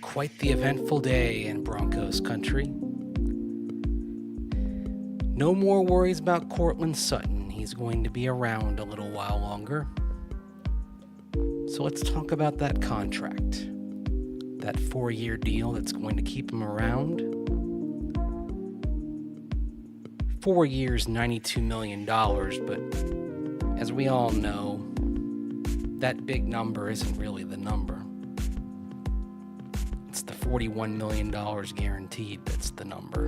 Quite the eventful day in Broncos country. No more worries about Courtland Sutton. He's going to be around a little while longer. So let's talk about that contract. That 4-year deal that's going to keep him around. 4 years, $92 million, but as we all know, that big number isn't really the number. It's the $41 million guaranteed that's the number.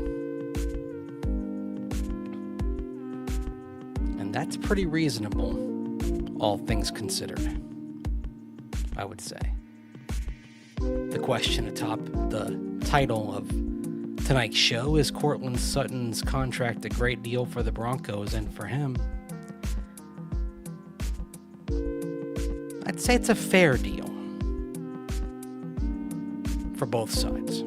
And that's pretty reasonable, all things considered, I would say. The question atop the title of tonight's show is Courtland Sutton's contract a great deal for the Broncos and for him? I'd say it's a fair deal for both sides.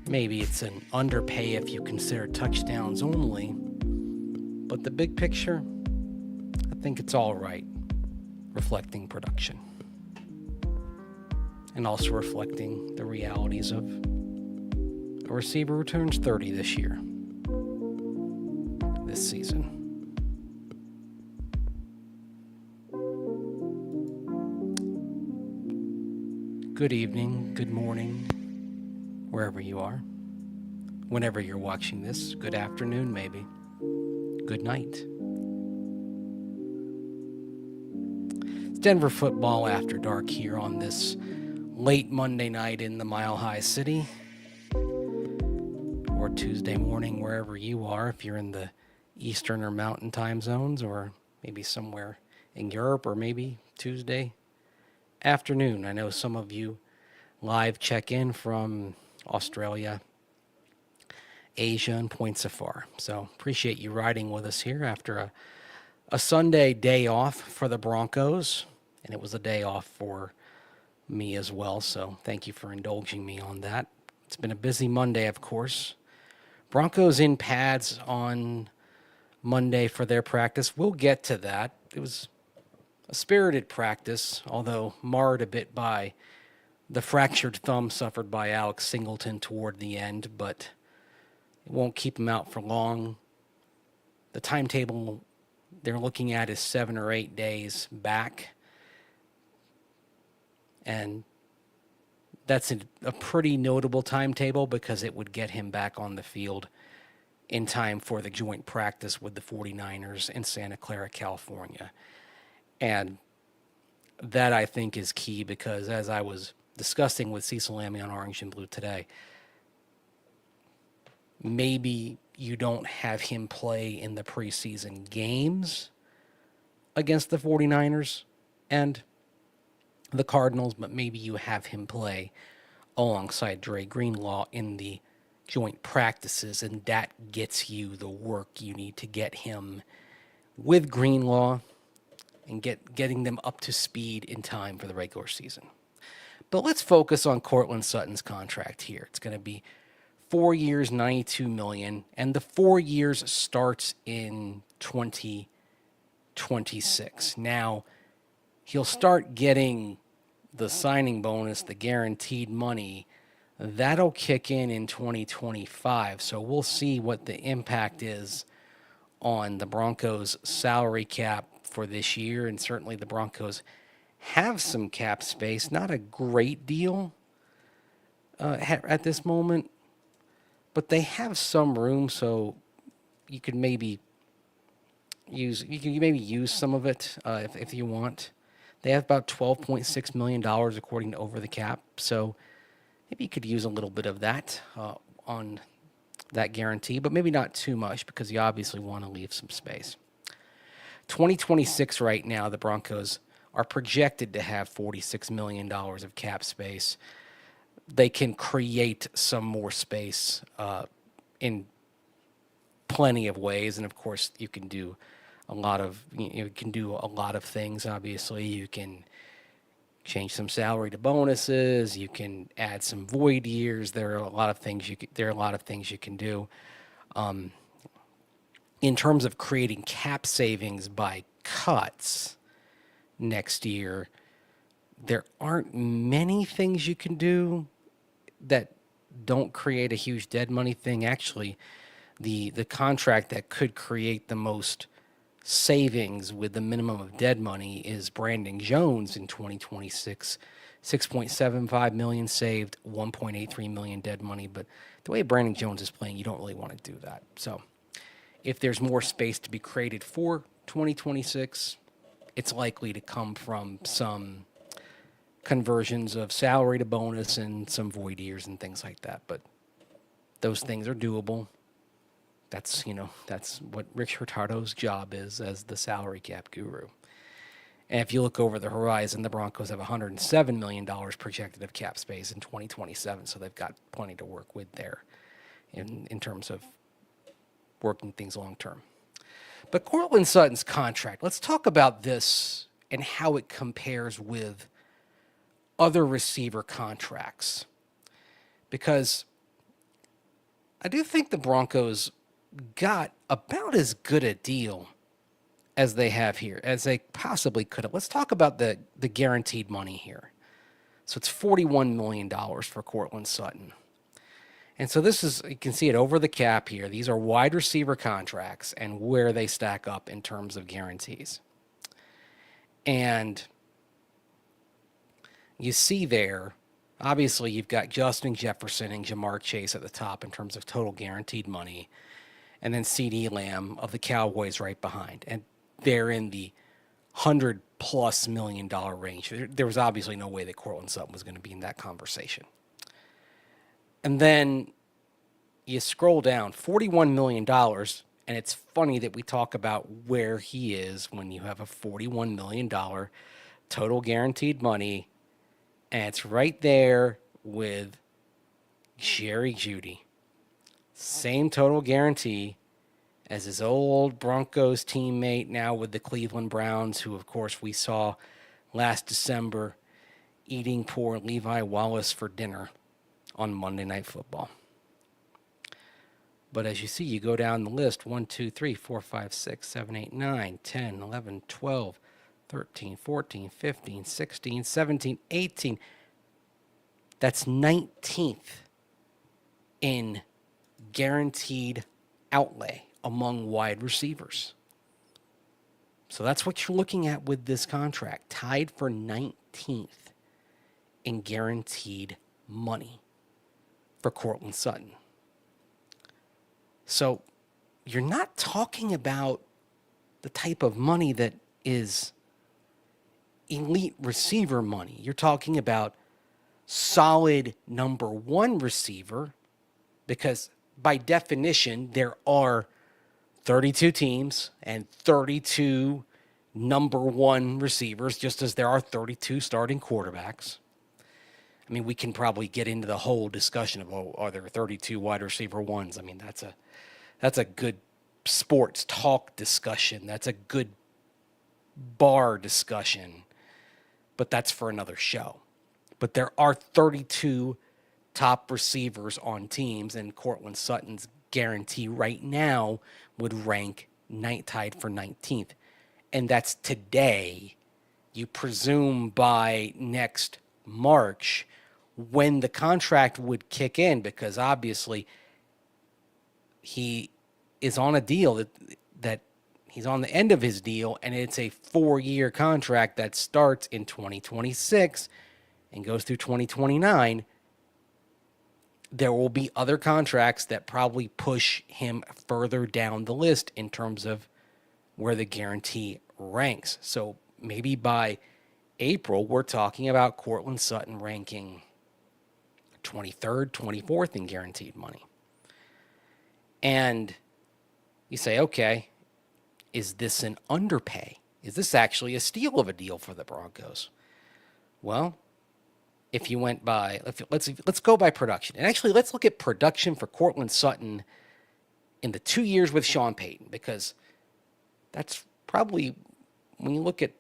Maybe it's an underpay if you consider touchdowns only, but the big picture, I think it's all right, reflecting production. And also reflecting the realities of a receiver who turns 30 this year, this season. Good evening, good morning, wherever you are. Whenever you're watching this, good afternoon maybe. Good night. It's Denver football after dark here on this late Monday night in the Mile High City. Or Tuesday morning, wherever you are, if you're in the Eastern or Mountain time zones, or maybe somewhere in Europe, or maybe Tuesday afternoon. I know some of you live check in from Australia, Asia, and points so far. So appreciate you riding with us here after a Sunday day off for the Broncos, and it was a day off for me as well. So thank you for indulging me on that. It's been a busy Monday, of course. Broncos in pads on Monday for their practice. We'll get to that. It was a spirited practice, although marred a bit by the fractured thumb suffered by Alex Singleton toward the end, but it won't keep him out for long. The timetable they're looking at is 7 or 8 days back, and that's a pretty notable timetable because it would get him back on the field in time for the joint practice with the 49ers in Santa Clara, California. And that, I think, is key because as I was discussing with Cecil Lammey on Orange and Blue today, maybe you don't have him play in the preseason games against the 49ers and the Cardinals, but maybe you have him play alongside Dre Greenlaw in the joint practices, and that gets you the work you need to get him with Greenlaw and getting them up to speed in time for the regular season. But let's focus on Courtland Sutton's contract here. It's going to be 4 years, $92 million, and the 4 years starts in 2026. Now, he'll start getting the signing bonus, the guaranteed money. That'll kick in 2025, so we'll see what the impact is on the Broncos' salary cap for this year, and certainly the Broncos have some cap space, not a great deal at this moment, but they have some room, so you could maybe use some of it if you want. They have about $12.6 million according to Over the Cap, so maybe you could use a little bit of that on that guarantee, but maybe not too much because you obviously want to leave some space. 2026 right now, the Broncos are projected to have $46 million of cap space. They can create some more space in plenty of ways, and of course you can do a lot of things. Obviously, you can change some salary to bonuses. You can add some void years. There are a lot of things you can do. In terms of creating cap savings by cuts next year, there aren't many things you can do that don't create a huge dead money thing. Actually, the contract that could create the most savings with the minimum of dead money is Brandon Jones in 2026. 6.75 million saved, 1.83 million dead money. But the way Brandon Jones is playing, you don't really want to do that. So if there's more space to be created for 2026, it's likely to come from some conversions of salary to bonus and some void years and things like that. But those things are doable. That's what Rick Hurtado's job is as the salary cap guru. And if you look over the horizon, the Broncos have $107 million projected of cap space in 2027, so they've got plenty to work with there in terms of working things long term. But Courtland Sutton's contract, let's talk about this and how it compares with other receiver contracts. Because I do think the Broncos got about as good a deal as they have here, as they possibly could have. Let's talk about the guaranteed money here. So it's $41 million for Courtland Sutton. And so this is, you can see it over the cap here. These are wide receiver contracts and where they stack up in terms of guarantees. And you see there, obviously you've got Justin Jefferson and Jamar Chase at the top in terms of total guaranteed money. And then CeeDee Lamb of the Cowboys right behind. And they're in the $100+ million range. There was obviously no way that Courtland Sutton was going to be in that conversation. And then you scroll down, $41 million, and it's funny that we talk about where he is when you have a $41 million total guaranteed money, and it's right there with Jerry Jeudy. Same total guarantee as his old Broncos teammate now with the Cleveland Browns, who, of course, we saw last December eating poor Levi Wallace for dinner on Monday Night Football. But as you see, you go down the list, 1, 2, 3, 4, 5, 6, 7, 8, 9, 10, 11, 12, 13, 14, 15, 16, 17, 18. That's 19th in guaranteed outlay among wide receivers. So that's what you're looking at with this contract, tied for 19th in guaranteed money for Courtland Sutton. So you're not talking about the type of money that is elite receiver money. You're talking about solid number one receiver, because by definition, there are 32 teams and 32 number one receivers, just as there are 32 starting quarterbacks. I mean, we can probably get into the whole discussion of, are there 32 wide receiver ones? I mean, that's a good sports talk discussion. That's a good bar discussion. But that's for another show. But there are 32 top receivers on teams, and Courtland Sutton's guarantee right now would rank tied for 19th. And that's today. You presume by next March when the contract would kick in, because obviously he is on a deal that he's on the end of his deal, and it's a 4-year contract that starts in 2026 and goes through 2029. There will be other contracts that probably push him further down the list in terms of where the guarantee ranks. So maybe by April, we're talking about Courtland Sutton ranking 23rd, 24th in guaranteed money. And you say, okay, is this an underpay? Is this actually a steal of a deal for the Broncos? Well, if you went by, let's go by production. And actually, let's look at production for Courtland Sutton in the 2 years with Sean Payton, because that's probably, when you look at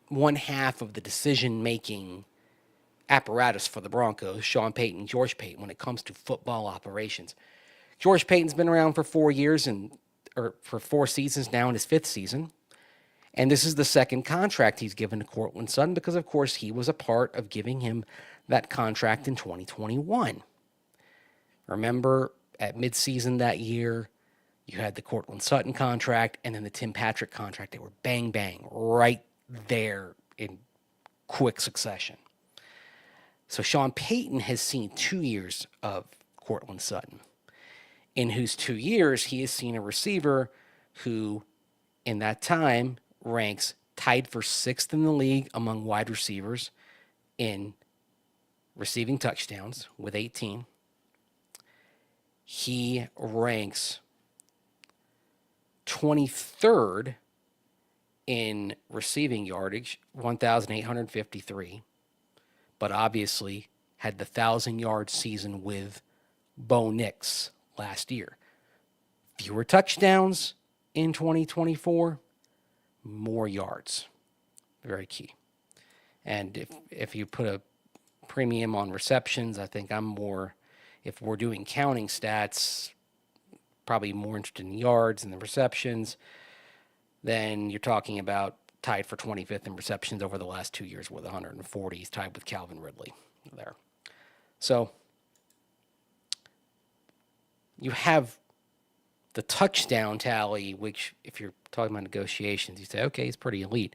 one half of the decision-making apparatus for the Broncos, Sean Payton, George Payton, when it comes to football operations. George Payton's been around for 4 years or for 4 seasons now in his 5th season. And this is the second contract he's given to Courtland Sutton because, of course, he was a part of giving him that contract in 2021. Remember, at midseason that year, you had the Courtland Sutton contract and then the Tim Patrick contract. They were bang, bang, right there in quick succession. So Sean Payton has seen 2 years of Courtland Sutton, in whose 2 years he has seen a receiver who, in that time, ranks tied for 6th in the league among wide receivers in receiving touchdowns with 18. He ranks 23rd in receiving yardage, 1,853, but obviously had the 1,000-yard season with Bo Nix last year. Fewer touchdowns in 2024, more yards. Very key. And if you put a premium on receptions, I think I'm more, if we're doing counting stats, probably more interested in yards and the receptions. Then you're talking about tied for 25th in receptions over the last 2 years with 140. He's tied with Calvin Ridley there. So you have the touchdown tally, which if you're talking about negotiations, you say, okay, he's pretty elite.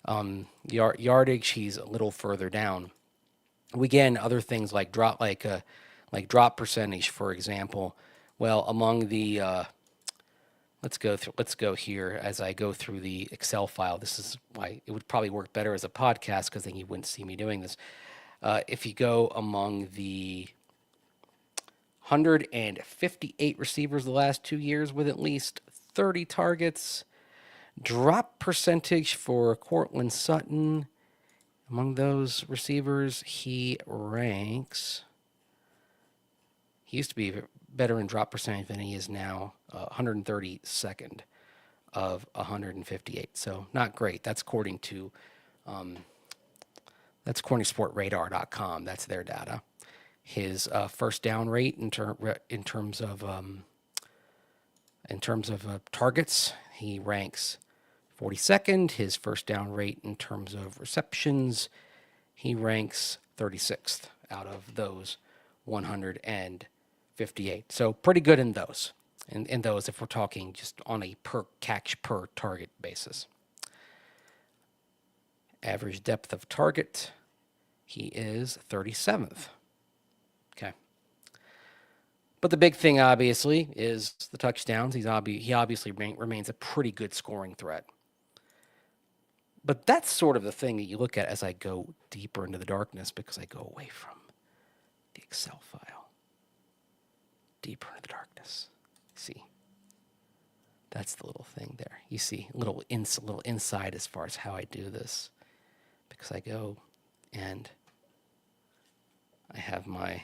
Yardage, he's a little further down. Again, other things like drop percentage, for example. Well, among the let's go here as I go through the Excel file. This is why it would probably work better as a podcast, because then you wouldn't see me doing this. If you go among the 158 receivers the last 2 years with at least 30 targets, drop percentage for Courtland Sutton, among those receivers, he used to be better in drop percentage than he is now, 132nd of 158. So not great. That's according to SportRadar.com. That's their data. His first down rate in terms of targets, he ranks 42nd. His first down rate in terms of receptions, he ranks 36th out of those 158. So pretty good in those. In those, if we're talking just on a per catch per target basis. Average depth of target, he is 37th. Okay. But the big thing, obviously, is the touchdowns. He obviously remains a pretty good scoring threat. But that's sort of the thing that you look at as I go deeper into the darkness, because I go away from the Excel file. Deeper into the darkness. See? That's the little thing there. You see, little inside as far as how I do this. Because I go and I have my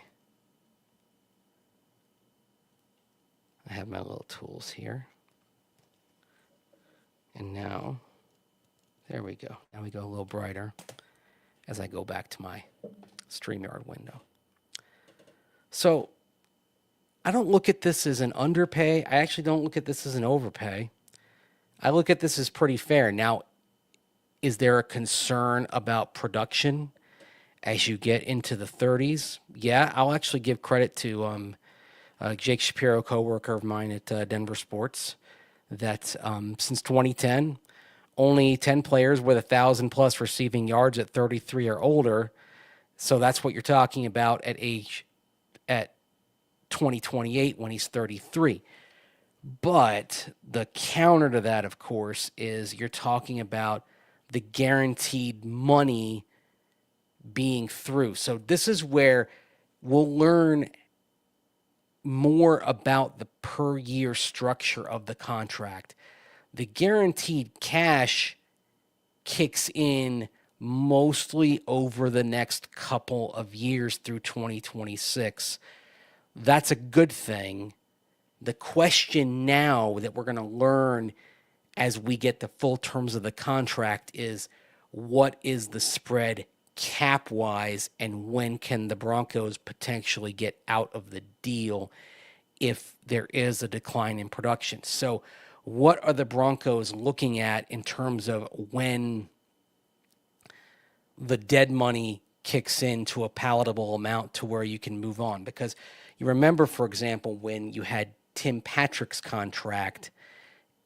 little tools here. And now, there we go. Now we go a little brighter as I go back to my StreamYard window. So I don't look at this as an underpay. I actually don't look at this as an overpay. I look at this as pretty fair. Now, is there a concern about production as you get into the 30s? Yeah, I'll actually give credit to Jake Shapiro, coworker of mine at Denver Sports, that since 2010, only 10 players with 1,000+ receiving yards at 33 or older. So that's what you're talking about at 2028 when he's 33. But the counter to that, of course, is you're talking about the guaranteed money being through. So this is where we'll learn more about the per year structure of the contract. The guaranteed cash kicks in mostly over the next couple of years through 2026. That's a good thing. The question now that we're going to learn as we get the full terms of the contract is, what is the spread cap-wise, and when can the Broncos potentially get out of the deal if there is a decline in production? So what are the Broncos looking at in terms of when the dead money kicks in to a palatable amount to where you can move on? Because you remember, for example, when you had Tim Patrick's contract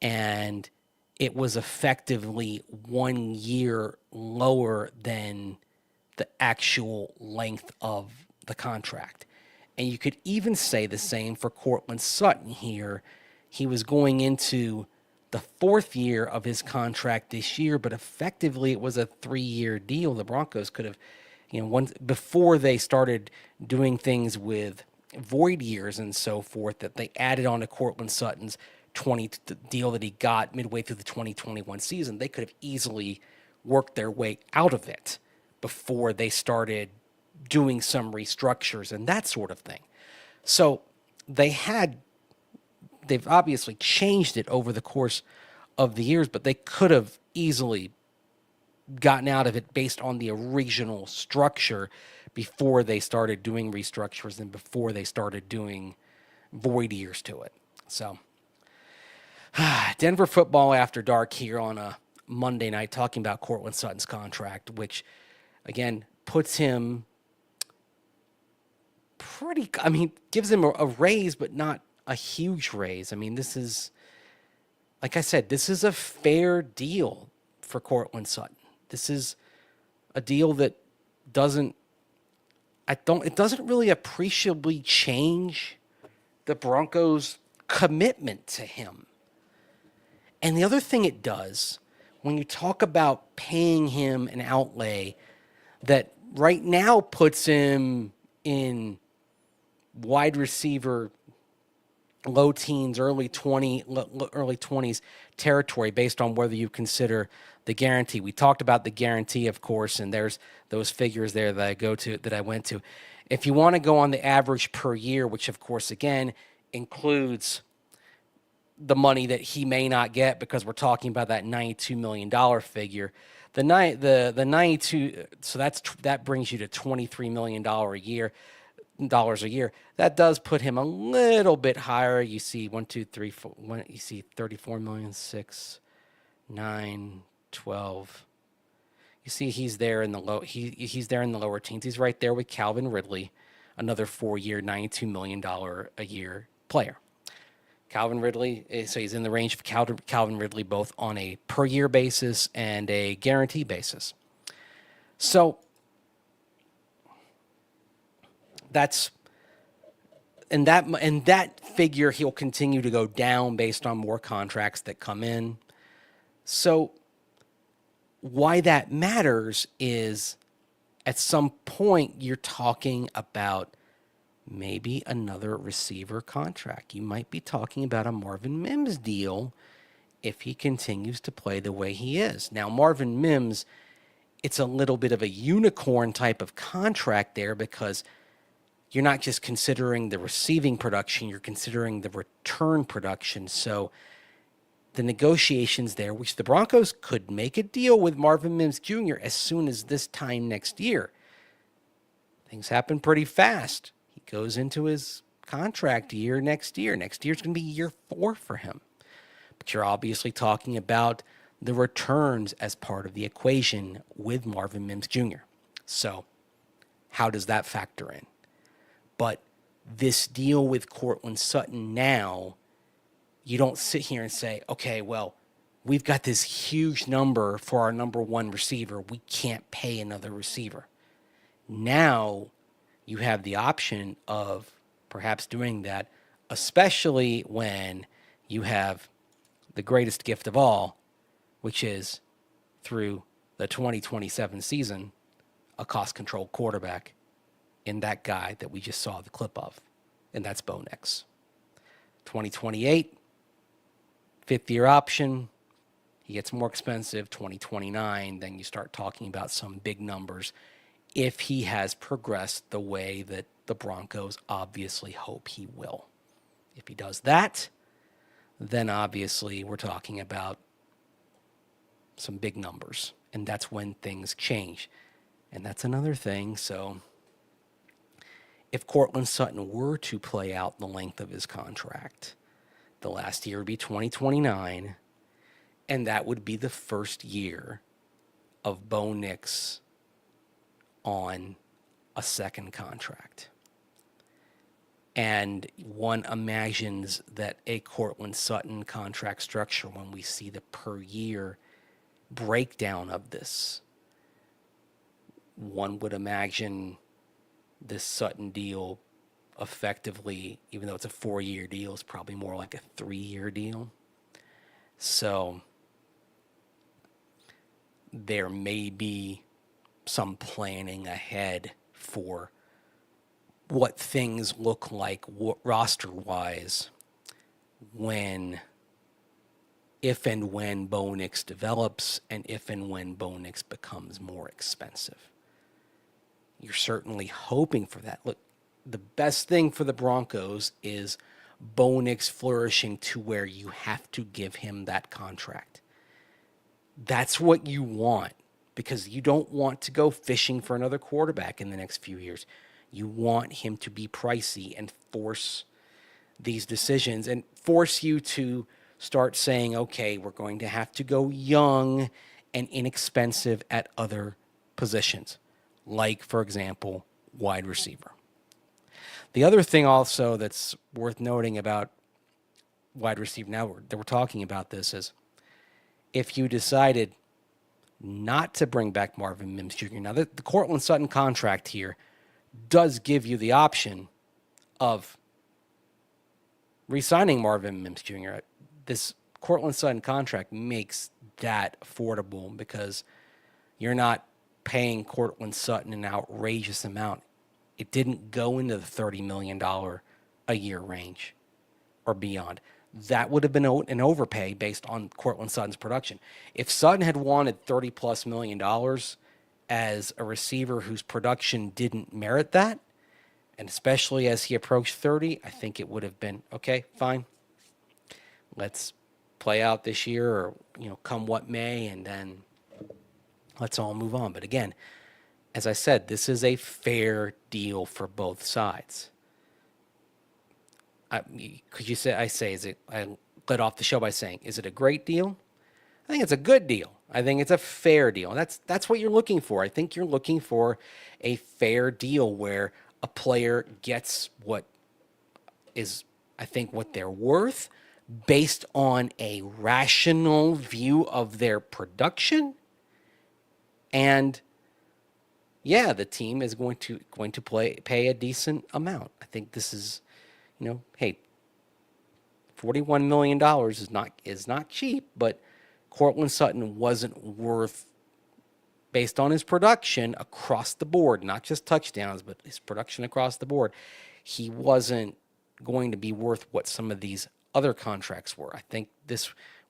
and it was effectively 1 year lower than the actual length of the contract. And you could even say the same for Courtland Sutton here. He was going into the 4th year of his contract this year, but effectively it was a 3-year deal. The Broncos could have, before they started doing things with void years and so forth, that they added on to Courtland Sutton's deal that he got midway through the 2021 season, they could have easily worked their way out of it before they started doing some restructures and that sort of thing. So they've obviously changed it over the course of the years, but they could have easily gotten out of it based on the original structure before they started doing restructures and before they started doing void years to it. So Denver football after dark here on a Monday night, talking about Courtland Sutton's contract, which again puts him gives him a raise, but not a huge raise. I mean, this is, like I said, this is a fair deal for Courtland Sutton. This is a deal that doesn't really appreciably change the Broncos' commitment to him. And the other thing it does, when you talk about paying him an outlay that right now puts him in wide receiver, low teens, early 20s territory based on whether you consider the guarantee. We talked about the guarantee, of course, and there's those figures there that I went to. If you want to go on the average per year, which of course again includes the money that he may not get, because we're talking about that $92 million figure. The 92, so that brings you to $23 million a year. That does put him a little bit higher. You see 1, 2, 3, 4. You see 34 million, 6, 9, 12. You see he's there in the he's there in the lower teens. He's right there with Calvin Ridley, another 4-year, $92 million a year player. Calvin Ridley, so he's in the range of Calvin Ridley, both on a per year basis and a guarantee basis. So that figure, he'll continue to go down based on more contracts that come in. So why that matters is at some point you're talking about maybe another receiver contract. You might be talking about a Marvin Mims deal if he continues to play the way he is. Now, Marvin Mims, it's a little bit of a unicorn type of contract there, because you're not just considering the receiving production, you're considering the return production. So the negotiations there, which the Broncos could make a deal with Marvin Mims Jr. as soon as this time next year. Things happen pretty fast. He goes into his contract year next year. Next year's going to be year 4 for him. But you're obviously talking about the returns as part of the equation with Marvin Mims Jr. So how does that factor in? But this deal with Courtland Sutton now, you don't sit here and say, okay, well, we've got this huge number for our number 1 receiver. We can't pay another receiver. Now you have the option of perhaps doing that, especially when you have the greatest gift of all, which is through the 2027 season, a cost-controlled quarterback in that guy that we just saw the clip of, and that's Bo Nix. 2028, 5th-year option. He gets more expensive. 2029, then you start talking about some big numbers if he has progressed the way that the Broncos obviously hope he will. If he does that, then obviously we're talking about some big numbers. And that's when things change. And that's another thing. So if Courtland Sutton were to play out the length of his contract, the last year would be 2029, and that would be the first year of Bo Nix on a second contract. And one imagines that a Courtland Sutton contract structure, when we see the per year breakdown of this, one would imagine this Sutton deal effectively, even though it's a 4-year deal, is probably more like a 3-year deal. So there may be some planning ahead for what things look like roster-wise if and when Bo Nix develops and if and when Bo Nix becomes more expensive. You're certainly hoping for that. Look, the best thing for the Broncos is Bo Nix flourishing to where you have to give him that contract. That's what you want, because you don't want to go fishing for another quarterback in the next few years. You want him to be pricey and force these decisions and force you to start saying, okay, we're going to have to go young and inexpensive at other positions, like, for example, wide receiver. The other thing also that's worth noting about wide receiver, now that we're talking about this, is if you decided not to bring back Marvin Mims Jr. Now, the Courtland Sutton contract here does give you the option of re-signing Marvin Mims Jr. This Courtland Sutton contract makes that affordable because you're not paying Courtland Sutton an outrageous amount. It didn't go into the $30 million a year range or beyond. That would have been an overpay based on Courtland Sutton's production. If Sutton had wanted $30+ million as a receiver whose production didn't merit that, and especially as he approached 30, I think it would have been, okay, fine. Let's play out this year, or come what may, and then let's all move on. But again, as I said, this is a fair deal for both sides. I led off the show by saying, is it a great deal? I think it's a good deal. I think it's a fair deal. That's what you're looking for. I think you're looking for a fair deal where a player gets what is, I think, what they're worth based on a rational view of their production. And yeah, the team is going to pay a decent amount. I think this is, hey, $41 million is not cheap, but Courtland Sutton wasn't worth, based on his production across the board, not just touchdowns, but his production across the board, he wasn't going to be worth what some of these other contracts were. I think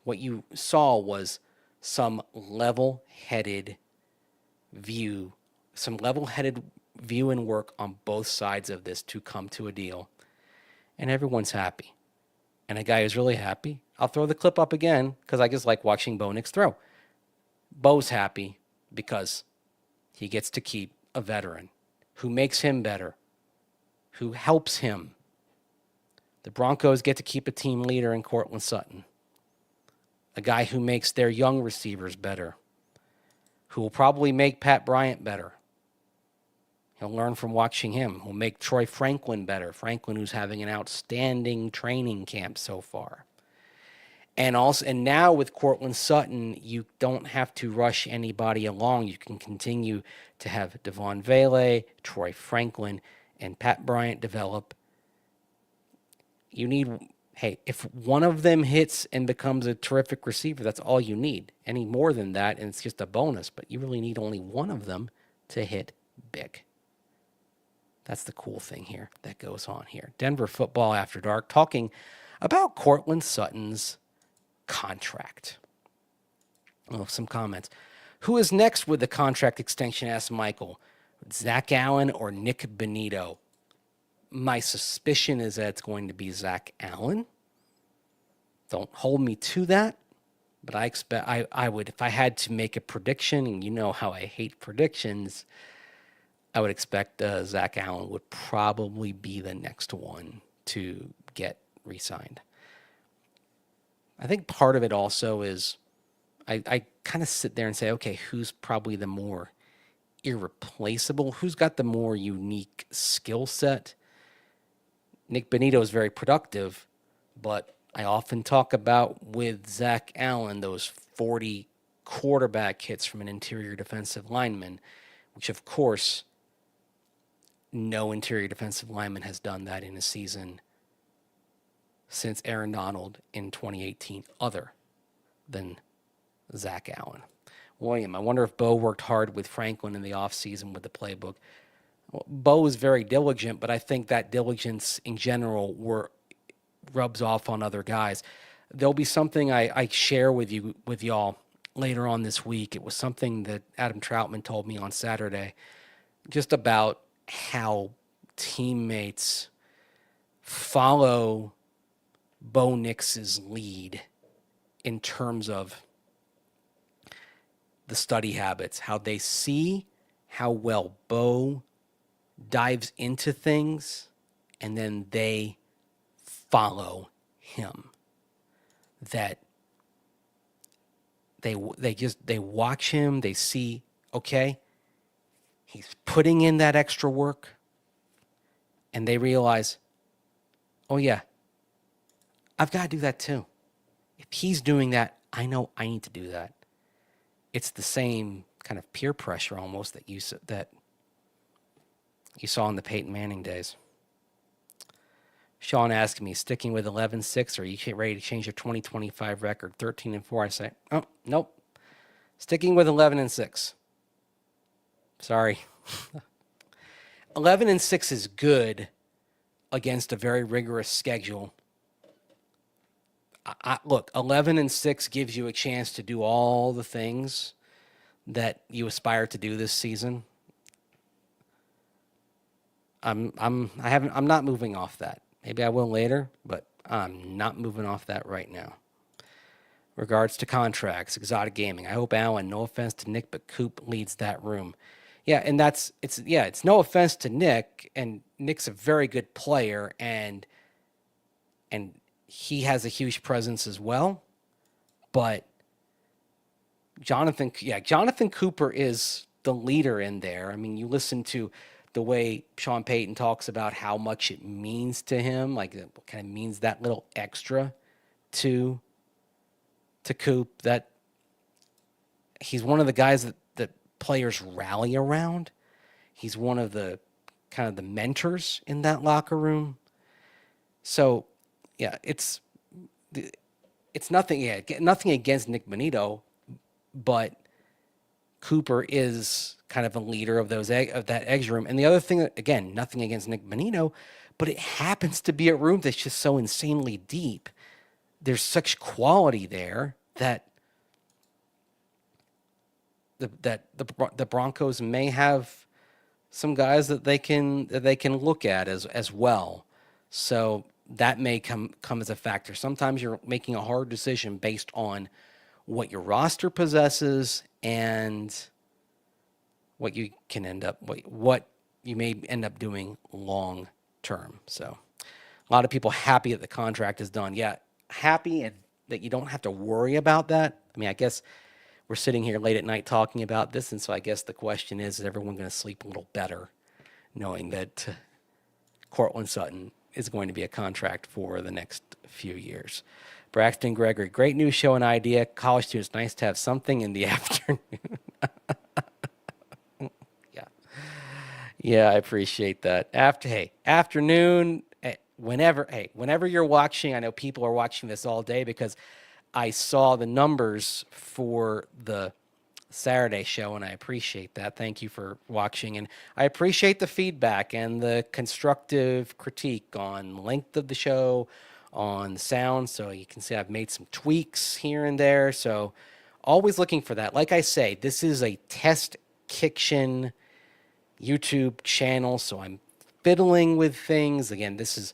what you saw was some level-headed view and work on both sides of this to come to a deal, and everyone's happy. And a guy who's really happy, I'll throw the clip up again because I just like watching Bo Nix throw. Bo's happy because he gets to keep a veteran who makes him better, who helps him. The Broncos get to keep a team leader in Courtland Sutton, a guy who makes their young receivers better, who will probably make Pat Bryant better. He'll learn from watching him. He'll make Troy Franklin better. Franklin, who's having an outstanding training camp so far. And now with Courtland Sutton, you don't have to rush anybody along. You can continue to have Devon Vele, Troy Franklin, and Pat Bryant develop. If one of them hits and becomes a terrific receiver, that's all you need. Any more than that, and it's just a bonus. But you really need only one of them to hit big. That's the cool thing here that goes on here. Denver Football After Dark, talking about Courtland Sutton's contract. Oh, some comments. Who is next with the contract extension, asked Michael. Zach Allen or Nick Benito? My suspicion is that it's going to be Zach Allen. Don't hold me to that, but I would, if I had to make a prediction, and you know how I hate predictions, I would expect Zach Allen would probably be the next one to get re-signed. I think part of it also is I kind of sit there and say, okay, who's probably the more irreplaceable? Who's got the more unique skill set? Nick Bonitto is very productive, but I often talk about with Zach Allen those 40 quarterback hits from an interior defensive lineman, which of course no interior defensive lineman has done that in a season since Aaron Donald in 2018, other than Zach Allen. William, I wonder if Bo worked hard with Franklin in the offseason with the playbook. Well, Bo is very diligent, but I think that diligence in general rubs off on other guys. There'll be something I share with y'all later on this week. It was something that Adam Troutman told me on Saturday, just about how teammates follow Bo Nix's lead in terms of the study habits, how they see how well Bo dives into things, and then they follow him. That they watch him, they see, okay, he's putting in that extra work, and they realize, oh yeah, I've got to do that too. If he's doing that, I know I need to do that. It's the same kind of peer pressure almost that you saw in the Peyton Manning days. Sean asked me, sticking with 11-6, or are you ready to change your 2025 record 13-4? I say, oh, nope. Sticking with 11-6. Sorry. 11-6 is good against a very rigorous schedule. Look, 11-6 gives you a chance to do all the things that you aspire to do this season. I'm not moving off that. Maybe I will later, but I'm not moving off that right now. Regards to contracts, exotic gaming. I hope Allen, no offense to Nick, but Coop leads that room. Yeah, and it's no offense to Nick, and Nick's a very good player, and he has a huge presence as well. But Jonathan Cooper is the leader in there. I mean, you listen to the way Sean Payton talks about how much it means to him, like it kind of means that little extra to Coop, that he's one of the guys that players rally around. He's one of the kind of the mentors in that locker room. So, yeah, it's nothing against Nick Bonitto, but Cooper is kind of a leader of that edge room. And the other thing, again, nothing against Nick Bonitto, but it happens to be a room that's just so insanely deep. There's such quality there that the Broncos may have some guys that they can look at as well. So that may come as a factor. Sometimes you're making a hard decision based on what your roster possesses and what you can what you may end up doing long term. So a lot of people happy that the contract is done. Yeah, happy and that you don't have to worry about that. I mean, I guess we're sitting here late at night talking about this, and so I guess the question is everyone going to sleep a little better knowing that Courtland Sutton is going to be a contract for the next few years. Braxton Gregory, great news show and idea. College students, nice to have something in the afternoon. Yeah, I appreciate that. Afternoon, whenever you're watching, I know people are watching this all day because I saw the numbers for the Saturday show, and I appreciate that. Thank you for watching, and I appreciate the feedback and the constructive critique on length of the show, on sound. So you can see I've made some tweaks here and there. So always looking for that. Like I say, this is a test Kiction YouTube channel, so I'm fiddling with things. Again, this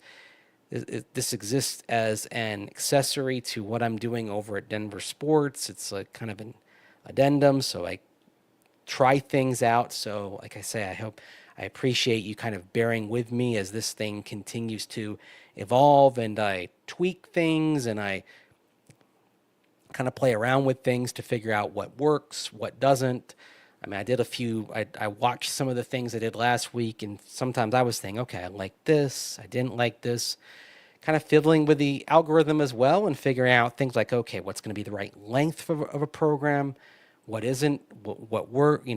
exists as an accessory to what I'm doing over at Denver Sports. It's like kind of an addendum, so I try things out. So, like I say, I appreciate you kind of bearing with me as this thing continues to evolve, and I tweak things and I kind of play around with things to figure out what works, what doesn't. I mean, I watched some of the things I did last week, and sometimes I was thinking, okay, I like this, I didn't like this. Kind of fiddling with the algorithm as well and figuring out things like, okay, what's going to be the right length of a program, what isn't, what work,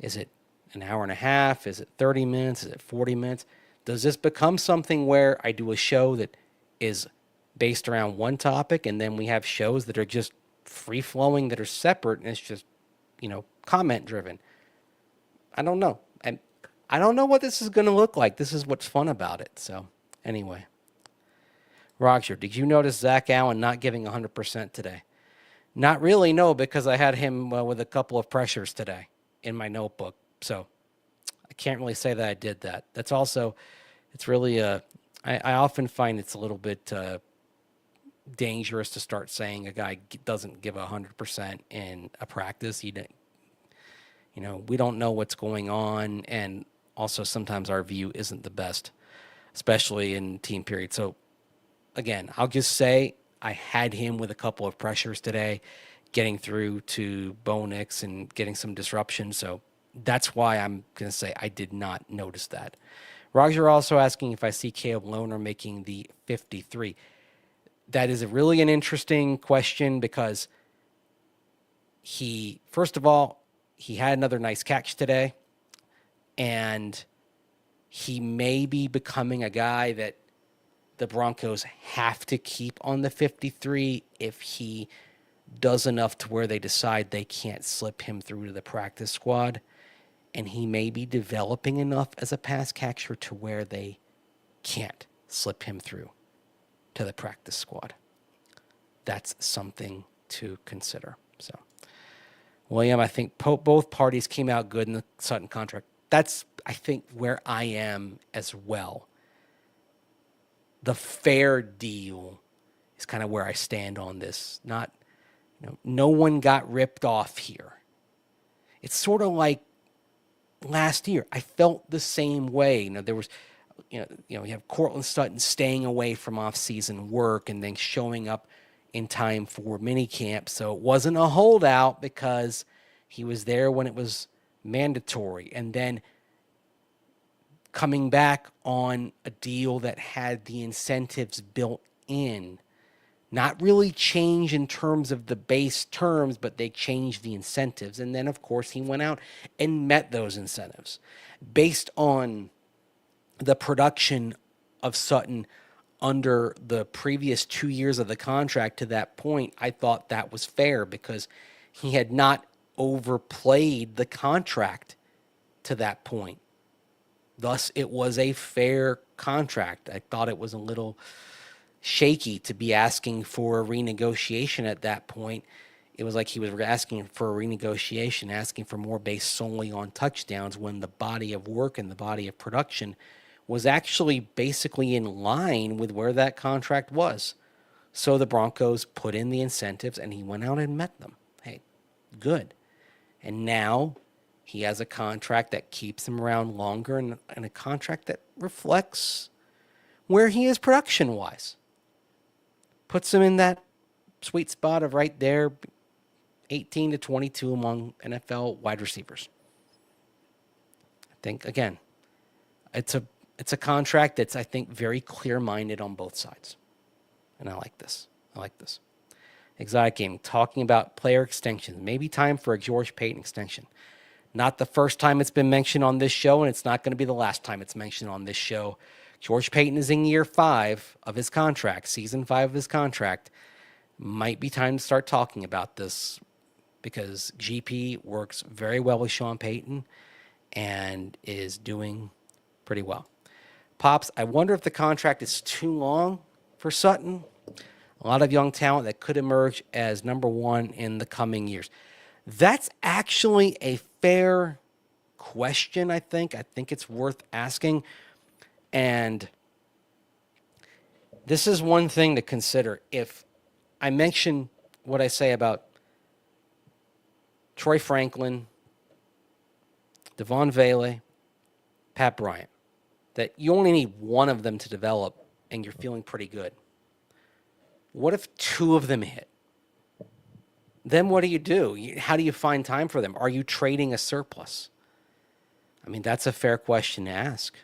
is it an hour and a half? Is it 30 minutes? Is it 40 minutes? Does this become something where I do a show that is based around one topic, and then we have shows that are just free flowing, that are separate, and it's just, comment driven? I don't know. And I don't know what this is going to look like. This is what's fun about it. So anyway, Roger, did you notice Zach Allen not giving 100% today? Not really, no, because I had him with a couple of pressures today in my notebook. So I can't really say that I did that. That's also, it's really, I often find it's a little bit dangerous to start saying a guy doesn't give 100% in a practice. We don't know what's going on, and also sometimes our view isn't the best, especially in team period. So again, I'll just say I had him with a couple of pressures today, getting through to Bo Nix and getting some disruption. So that's why I'm going to say I did not notice that. Roger also asking if I see Caleb Lohner making the 53. That is really an interesting question, because first of all, he had another nice catch today, and he may be becoming a guy that the Broncos have to keep on the 53 if he does enough to where they decide they can't slip him through to the practice squad. And he may be developing enough as a pass catcher to where they can't slip him through to the practice squad. That's something to consider. So, William, I think both parties came out good in the Sutton contract. That's, I think, where I am as well. The fair deal is kind of where I stand on this. Not, no one got ripped off here. It's sort of like last year. I felt the same way. There was, you have Courtland Sutton staying away from off-season work and then showing up in time for minicamp. So it wasn't a holdout because he was there when it was mandatory. And then coming back on a deal that had the incentives built in, not really change in terms of the base terms, but they changed the incentives. And then, of course, he went out and met those incentives based on the production of Sutton under the previous 2 years of the contract. To that point, I thought that was fair because he had not overplayed the contract to that point. Thus, it was a fair contract. I thought it was a little shaky to be asking for a renegotiation at that point. It was like he was asking for a renegotiation, asking for more based solely on touchdowns, when the body of work and the body of production was actually basically in line with where that contract was. So the Broncos put in the incentives, and he went out and met them. Hey, good. And now he has a contract that keeps him around longer, and a contract that reflects where he is production-wise. Puts him in that sweet spot of right there, 18 to 22 among NFL wide receivers. I think, again, it's a contract that's, I think, very clear-minded on both sides. And I like this. Exotic Game, talking about player extensions. Maybe time for a George Payton extension. Not the first time it's been mentioned on this show, and it's not going to be the last time it's mentioned on this show. George Payton is in year 5 of his contract, season 5 of his contract. Might be time to start talking about this, because GP works very well with Sean Payton and is doing pretty well. Pops, I wonder if the contract is too long for Sutton. A lot of young talent that could emerge as number one in the coming years. That's actually a fair question, I think. I think it's worth asking. And this is one thing to consider. If I mention what I say about Troy Franklin, Devon Vele, Pat Bryant, that you only need one of them to develop and you're feeling pretty good. What if two of them hit? Then what do you do? How do you find time for them? Are you trading a surplus? I mean, that's a fair question to ask.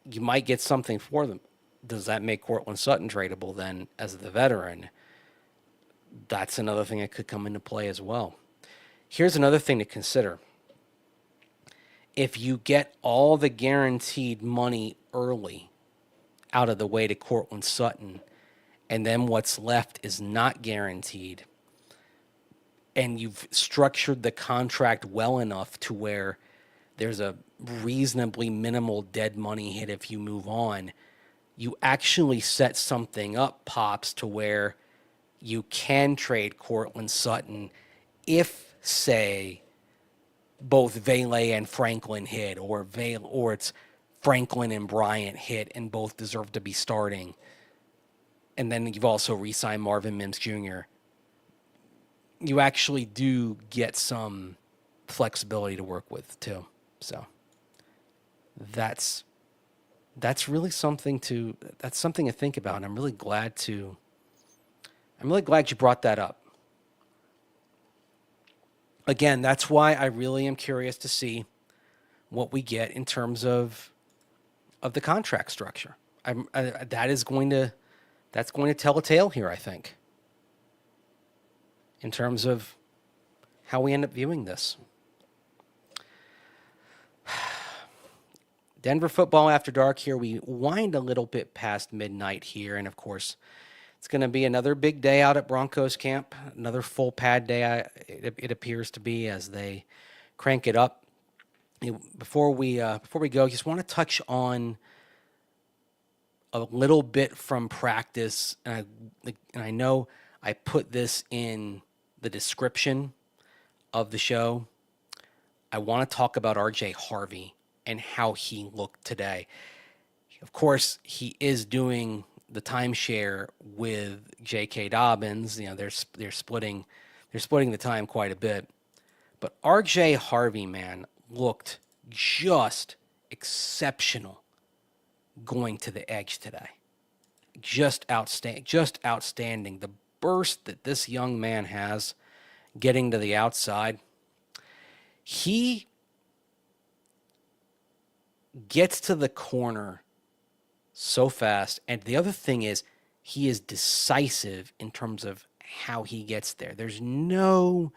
You might get something for them. Does that make Courtland Sutton tradable then as the veteran? That's another thing that could come into play as well. Here's another thing to consider. If you get all the guaranteed money early out of the way to Courtland Sutton, and then what's left is not guaranteed, and you've structured the contract well enough to where there's a reasonably minimal dead money hit if you move on, you actually set something up, Pops, to where you can trade Courtland Sutton if, say, both Vele and Franklin hit, or it's Franklin and Bryant hit and both deserve to be starting. And then you've also re-signed Marvin Mims Jr. You actually do get some flexibility to work with too. So that's really something to think about. And I'm really glad you brought that up. Again, that's why I really am curious to see what we get in terms of the contract structure. That's going to tell a tale here, I think, in terms of how we end up viewing this. Denver football after dark here. We wind a little bit past midnight here, and of course, it's going to be another big day out at Broncos camp, another full pad day, it appears to be, as they crank it up. Before we go, just want to touch on a little bit from practice, and I know I put this in the description of the show. I want to talk about RJ Harvey and how he looked today. Of course, he is doing the timeshare with J.K. Dobbins. You know, they're splitting the time quite a bit. But RJ Harvey, man, looked just exceptional going to the edge today. Just outstanding. The burst that this young man has getting to the outside. He gets to the corner so fast. And the other thing is, he is decisive in terms of how he gets there. There's no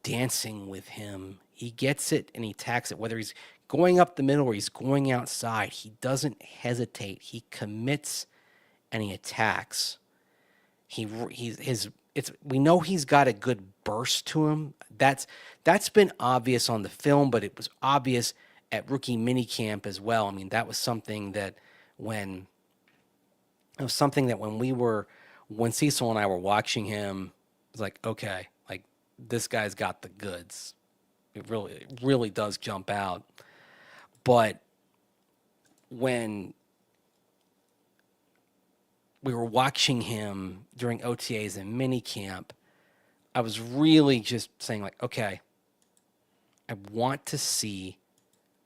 dancing with him. He gets it and he attacks it, whether he's going up the middle or he's going outside. He doesn't hesitate. He commits and he attacks. We know he's got a good burst to him. That's been obvious on the film, but it was obvious at rookie minicamp as well. I mean, that was something that when Cecil and I were watching him, it was like, okay, like this guy's got the goods. It really does jump out. But when we were watching him during OTAs and minicamp, I was really just saying, like, okay, I want to see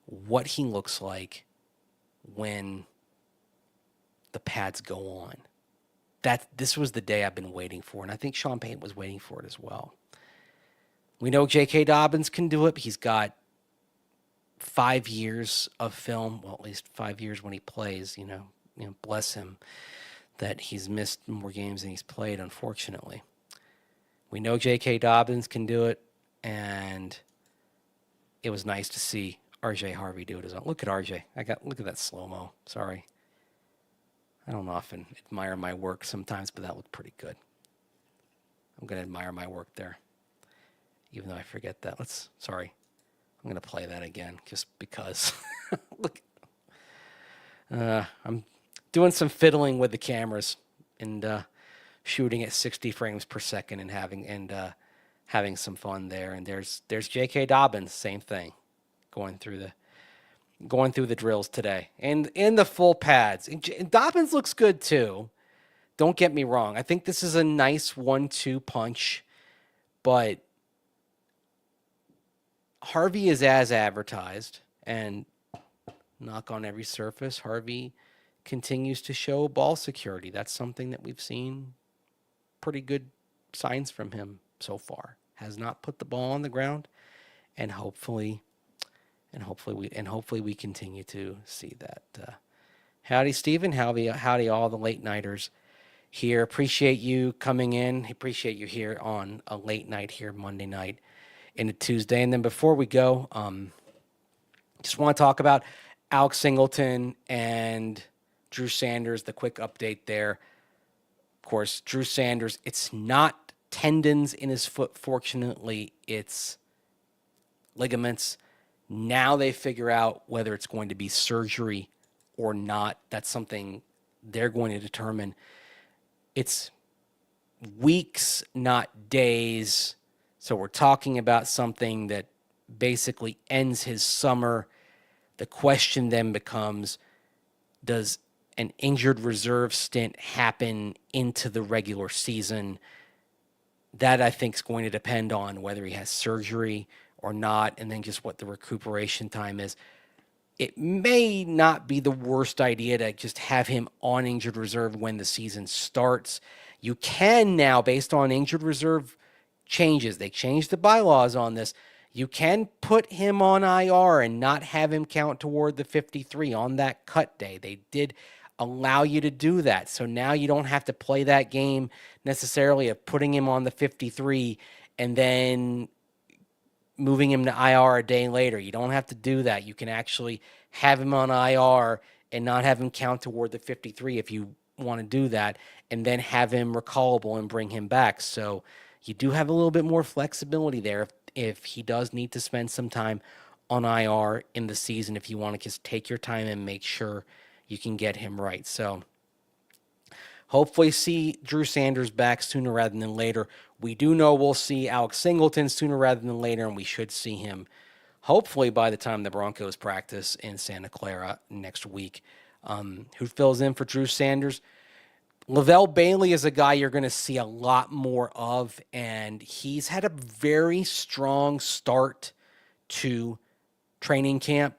what he looks like when the pads go on. This was the day I've been waiting for, and I think Sean Payton was waiting for it as well. We know J.K. Dobbins can do it. He's got 5 years of film, well, at least 5 years when he plays. You know, bless him that he's missed more games than he's played, unfortunately. We know J.K. Dobbins can do it, and it was nice to see RJ Harvey do it as well. Look at RJ. Look at that slow-mo. Sorry. I don't often admire my work sometimes, but that looked pretty good. I'm going to admire my work there, even though I forget that. I'm going to play that again just because. Look. I'm doing some fiddling with the cameras and shooting at 60 frames per second and having some fun there. And there's J.K. Dobbins, same thing. going through the drills today, and in the full pads. And Dobbins looks good too. Don't get me wrong. I think this is a nice 1-2 punch, but Harvey is as advertised, and knock on every surface, Harvey continues to show ball security. That's something that we've seen pretty good signs from him so far. Has not put the ball on the ground, and hopefully we continue to see that. Howdy, Stephen. Howdy, all the late nighters here. Appreciate you coming in. Appreciate you here on a late night here, Monday night into Tuesday. And then before we go, just want to talk about Alex Singleton and Drew Sanders, the quick update there. Of course, Drew Sanders, it's not tendons in his foot. Fortunately, it's ligaments. Now they figure out whether it's going to be surgery or not. That's something they're going to determine. It's weeks, not days. So we're talking about something that basically ends his summer. The question then becomes, does an injured reserve stint happen into the regular season? That, I think, is going to depend on whether he has surgery or not, and then just what the recuperation time is. It may not be the worst idea to just have him on injured reserve when the season starts. You can now, based on injured reserve changes, they changed the bylaws on this, you can put him on IR and not have him count toward the 53 on that cut day. They did allow you to do that. So now you don't have to play that game necessarily of putting him on the 53 and then moving him to IR a day later. You don't have to do that. You can actually have him on IR and not have him count toward the 53 if you want to do that, and then have him recallable and bring him back. So you do have a little bit more flexibility there if he does need to spend some time on IR in the season, if you want to just take your time and make sure you can get him right. So hopefully see Drew Sanders back sooner rather than later. We do know we'll see Alex Singleton sooner rather than later, and we should see him hopefully by the time the Broncos practice in Santa Clara next week. Who fills in for Drew Sanders? Lavelle Bailey is a guy you're going to see a lot more of, and he's had a very strong start to training camp.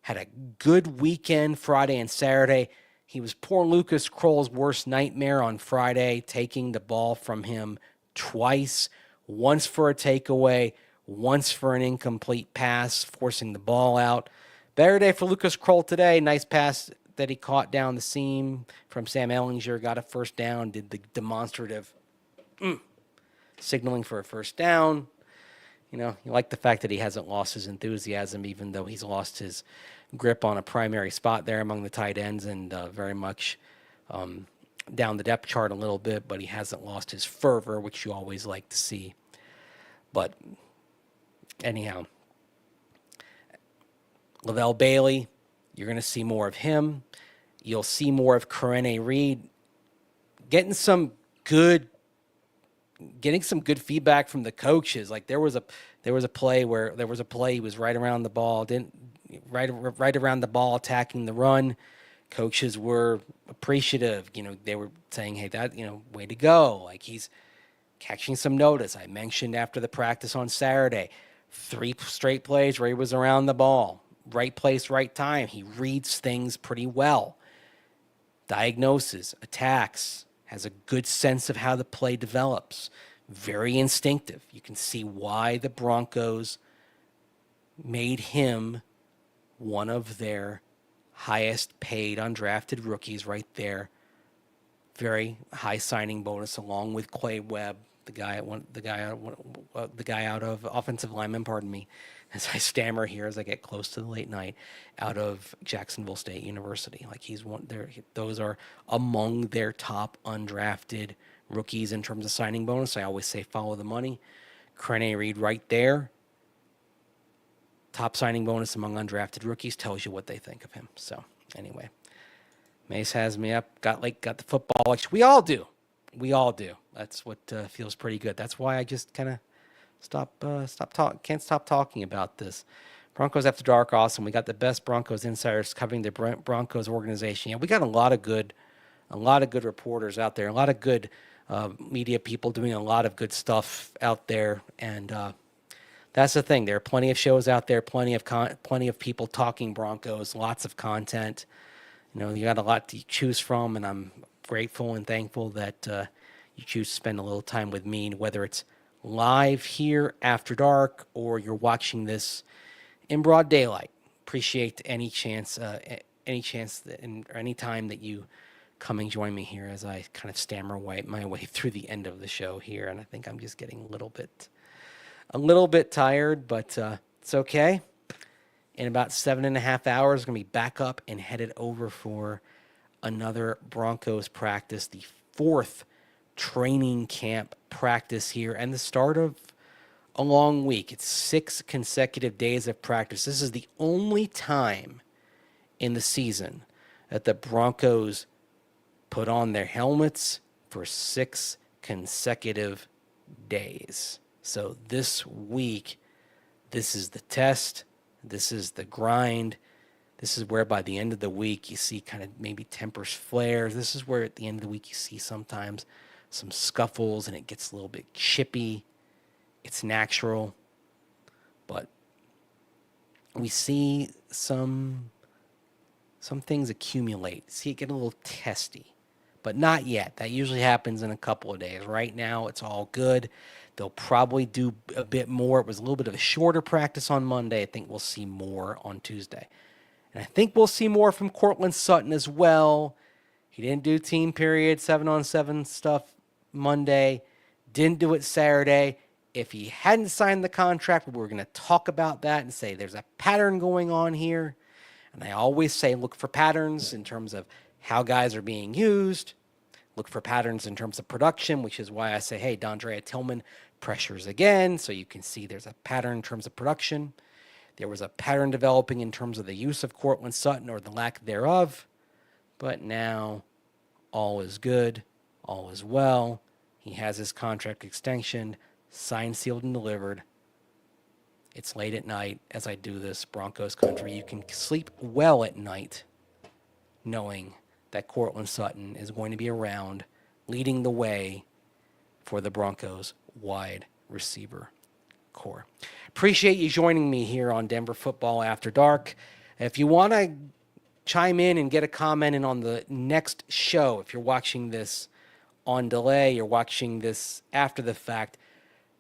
Had a good weekend Friday and Saturday. He was poor Lucas Kroll's worst nightmare on Friday, taking the ball from him twice, once for a takeaway, once for an incomplete pass, forcing the ball out. Better day for Lucas Kroll today. Nice pass that he caught down the seam from Sam Ehlinger, got a first down, did the demonstrative signaling for a first down. You know, you like the fact that he hasn't lost his enthusiasm, even though he's lost his grip on a primary spot there among the tight ends, and very much down the depth chart a little bit, but he hasn't lost his fervor, which you always like to see. But anyhow, Lavelle Bailey, you're going to see more of him. You'll see more of Courtland Reed getting some good feedback from the coaches. Like there was a play he was right around the ball, right around the ball, attacking the run. Coaches were appreciative. You know, they were saying, "Hey, that, you know, way to go!" Like he's catching some notice. I mentioned after the practice on Saturday, 3 straight plays where he was around the ball, right place, right time. He reads things pretty well. Diagnoses, attacks, has a good sense of how the play develops. Very instinctive. You can see why the Broncos made him one of their highest paid undrafted rookies right there. Very high signing bonus, along with Clay Webb, the guy out of offensive lineman, pardon me, as I stammer here as I get close to the late night, out of Jacksonville State University. Like he's one there. Those are among their top undrafted rookies in terms of signing bonus. I always say follow the money. Courtland Reed right there. Top signing bonus among undrafted rookies, tells you what they think of him. So anyway, Mace has me up. Got the football. We all do. That's what feels pretty good. That's why I just kind of can't stop talking about this Broncos After Dark, awesome. We got the best Broncos insiders covering the Broncos organization. Yeah, we got a lot of good reporters out there, a lot of good media people doing a lot of good stuff out there, and that's the thing. There are plenty of shows out there, plenty of people talking Broncos, lots of content. You got a lot to choose from, and I'm grateful and thankful that you choose to spend a little time with me, whether it's live here after dark or you're watching this in broad daylight. Appreciate any chance or any time that you come and join me here as I kind of stammer my way through the end of the show here, and I think I'm just getting a little bit tired, but it's okay. In about 7.5 hours, I'm going to be back up and headed over for another Broncos practice, the 4th training camp practice here, and the start of a long week. It's 6 consecutive days of practice. This is the only time in the season that the Broncos put on their helmets for 6 consecutive days. So this week, this is the test. This is the grind. This is where by the end of the week you see kind of maybe tempers flares. This is where at the end of the week you see sometimes some scuffles and it gets a little bit chippy. It's natural. But we see some things accumulate. See it get a little testy. But not yet. That usually happens in a couple of days. Right now it's all good. They'll probably do a bit more. It was a little bit of a shorter practice on Monday. I think we'll see more on Tuesday. And I think we'll see more from Courtland Sutton as well. He didn't do team period 7-on-7 stuff Monday. Didn't do it Saturday. If he hadn't signed the contract, we were going to talk about that and say there's a pattern going on here. And I always say look for patterns in terms of how guys are being used. Look for patterns in terms of production, which is why I say, hey, Dondrea Tillman pressures again, so you can see there's a pattern in terms of production. There was a pattern developing in terms of the use of Courtland Sutton or the lack thereof. But now all is good, all is well. He has his contract extension, signed, sealed, and delivered. It's late at night as I do this, Broncos country. You can sleep well at night knowing that Courtland Sutton is going to be around leading the way for the Broncos wide receiver core. Appreciate you joining me here on Denver Football After Dark. If you want to chime in and get a comment in on the next show, if you're watching this on delay, you're watching this after the fact,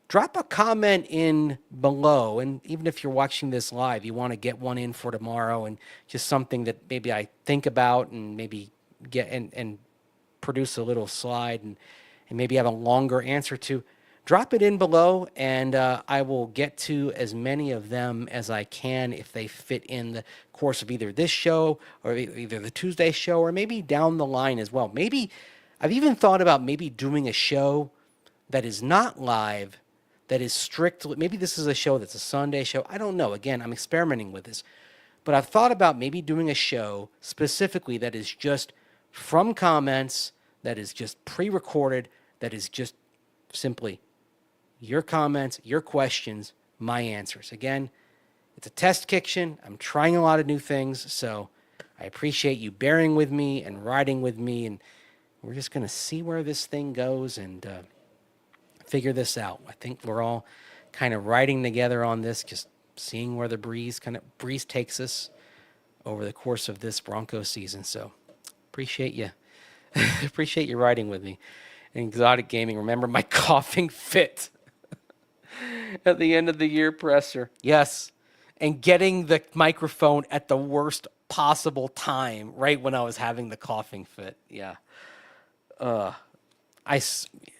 drop a comment in below. And even if you're watching this live, you want to get one in for tomorrow and just something that maybe I think about and maybe get and produce a little slide and maybe have a longer answer to, drop it in below, and I will get to as many of them as I can if they fit in the course of either this show or either the Tuesday show or maybe down the line as well. Maybe I've even thought about maybe doing a show that is not live, that is strictly, maybe this is a show that's a Sunday show. I don't know. Again, I'm experimenting with this. But I've thought about maybe doing a show specifically that is just from comments, that is just pre-recorded, that is just simply your comments, your questions, my answers. Again, it's a test kitchen. I'm trying a lot of new things, so I appreciate you bearing with me and riding with me, and we're just going to see where this thing goes and figure this out. I think we're all kind of riding together on this, just seeing where the breeze takes us over the course of this Broncos season. So appreciate you. Appreciate you riding with me. And Exotic Gaming, remember my coughing fit at the end of the year presser. Yes. And getting the microphone at the worst possible time, right when I was having the coughing fit. Yeah. I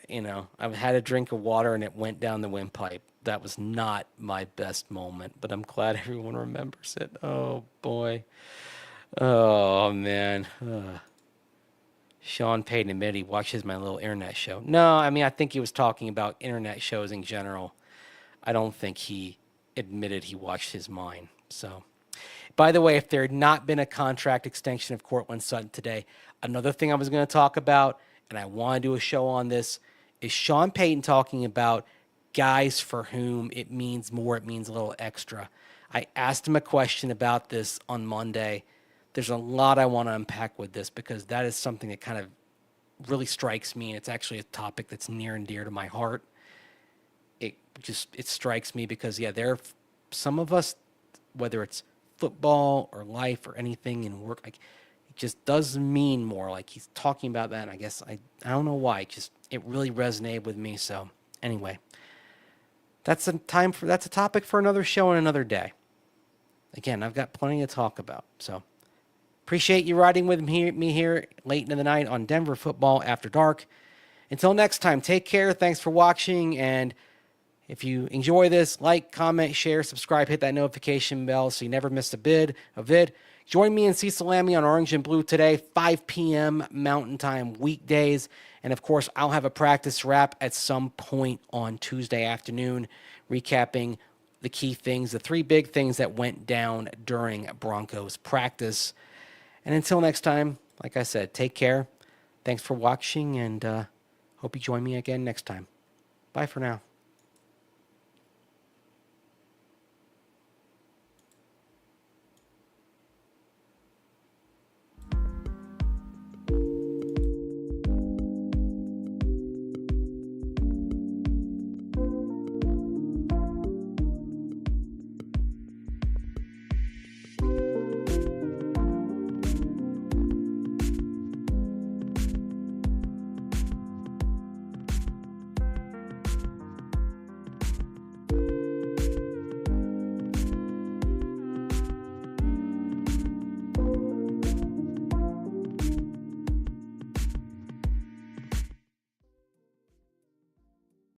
had a drink of water and it went down the windpipe. That was not my best moment, but I'm glad everyone remembers it. Oh, boy. Oh, man. Sean Payton admitted he watches my little internet show. No, I mean, I think he was talking about internet shows in general. I don't think he admitted he watched his mine. So, by the way, if there had not been a contract extension of Courtland Sutton today, another thing I was going to talk about, and I want to do a show on this, is Sean Payton talking about guys for whom it means more, it means a little extra. I asked him a question about this on Monday. There's a lot I want to unpack with this because that is something that kind of really strikes me, and it's actually a topic that's near and dear to my heart. It strikes me because there are some of us, whether it's football or life or anything in work, like it just does mean more. Like he's talking about that, and I guess I don't know why. It really resonated with me. So anyway, that's a topic for another show and another day. Again, I've got plenty to talk about. So appreciate you riding with me here late into the night on Denver Football After Dark. Until next time, take care. Thanks for watching. And if you enjoy this, like, comment, share, subscribe, hit that notification bell so you never miss a vid. Join me and Cecil Lammey on Orange and Blue today, 5 p.m. Mountain Time weekdays. And, of course, I'll have a practice wrap at some point on Tuesday afternoon, recapping the key things, the 3 big things that went down during Broncos practice. And until next time, like I said, take care. Thanks for watching, and hope you join me again next time. Bye for now.